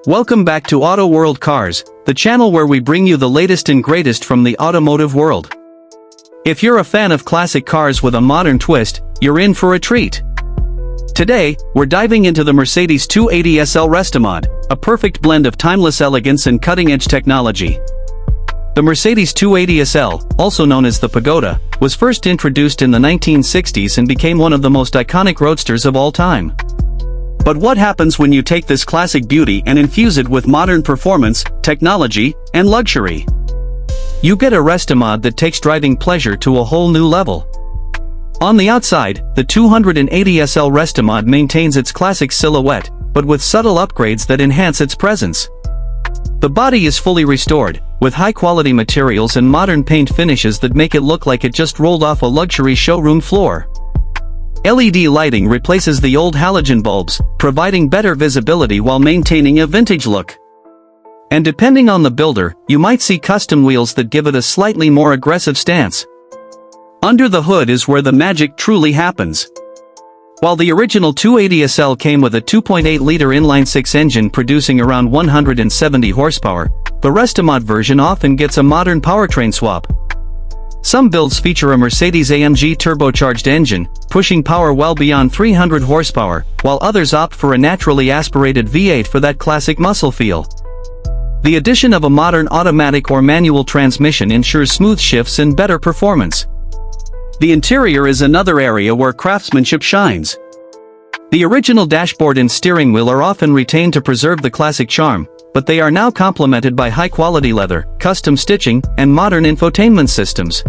Welcome back to Auto World Cars, the channel where we bring you the latest and greatest from the automotive world. If you're a fan of classic cars with a modern twist, you're in for a treat. Today, we're diving into the Mercedes 280 SL Restomod, a perfect blend of timeless elegance and cutting-edge technology. The Mercedes 280 SL, also known as the Pagoda, was first introduced in the 1960s and became one of the most iconic roadsters of all time. But what happens when you take this classic beauty and infuse it with modern performance, technology, and luxury? You get a Restomod that takes driving pleasure to a whole new level. On the outside, the 280 SL Restomod maintains its classic silhouette, but with subtle upgrades that enhance its presence. The body is fully restored, with high-quality materials and modern paint finishes that make it look like it just rolled off a luxury showroom floor. LED lighting replaces the old halogen bulbs, providing better visibility while maintaining a vintage look. And depending on the builder, you might see custom wheels that give it a slightly more aggressive stance. Under the hood is where the magic truly happens. While the original 280 SL came with a 2.8-liter inline-six engine producing around 170 horsepower, the Restomod version often gets a modern powertrain swap. Some builds feature a Mercedes-AMG turbocharged engine, pushing power well beyond 300 horsepower, while others opt for a naturally aspirated V8 for that classic muscle feel. The addition of a modern automatic or manual transmission ensures smooth shifts and better performance. The interior is another area where craftsmanship shines. The original dashboard and steering wheel are often retained to preserve the classic charm, but they are now complemented by high-quality leather, custom stitching, and modern infotainment systems.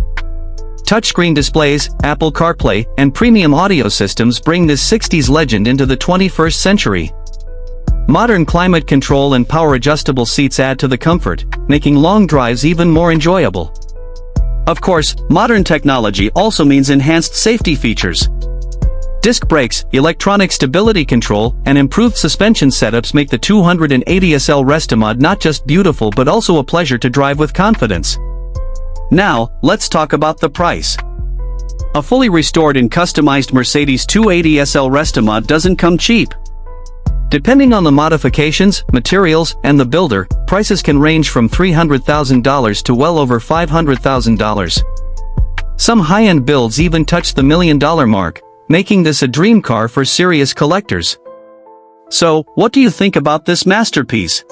Touchscreen displays, Apple CarPlay, and premium audio systems bring this 60s legend into the 21st century. Modern climate control and power-adjustable seats add to the comfort, making long drives even more enjoyable. Of course, modern technology also means enhanced safety features. Disc brakes, electronic stability control, and improved suspension setups make the 280 SL Restomod not just beautiful but also a pleasure to drive with confidence. Now, let's talk about the price. A fully restored and customized Mercedes 280 SL Restomod doesn't come cheap. Depending on the modifications, materials, and the builder, prices can range from $300,000 to well over $500,000. Some high-end builds even touch the $1 million mark, making this a dream car for serious collectors. So, what do you think about this masterpiece?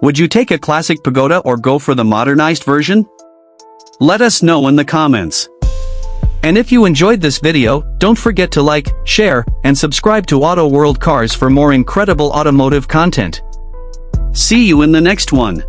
Would you take a classic Pagoda or go for the modernized version? Let us know in the comments. And if you enjoyed this video, don't forget to like, share, and subscribe to Auto World Cars for more incredible automotive content. See you in the next one.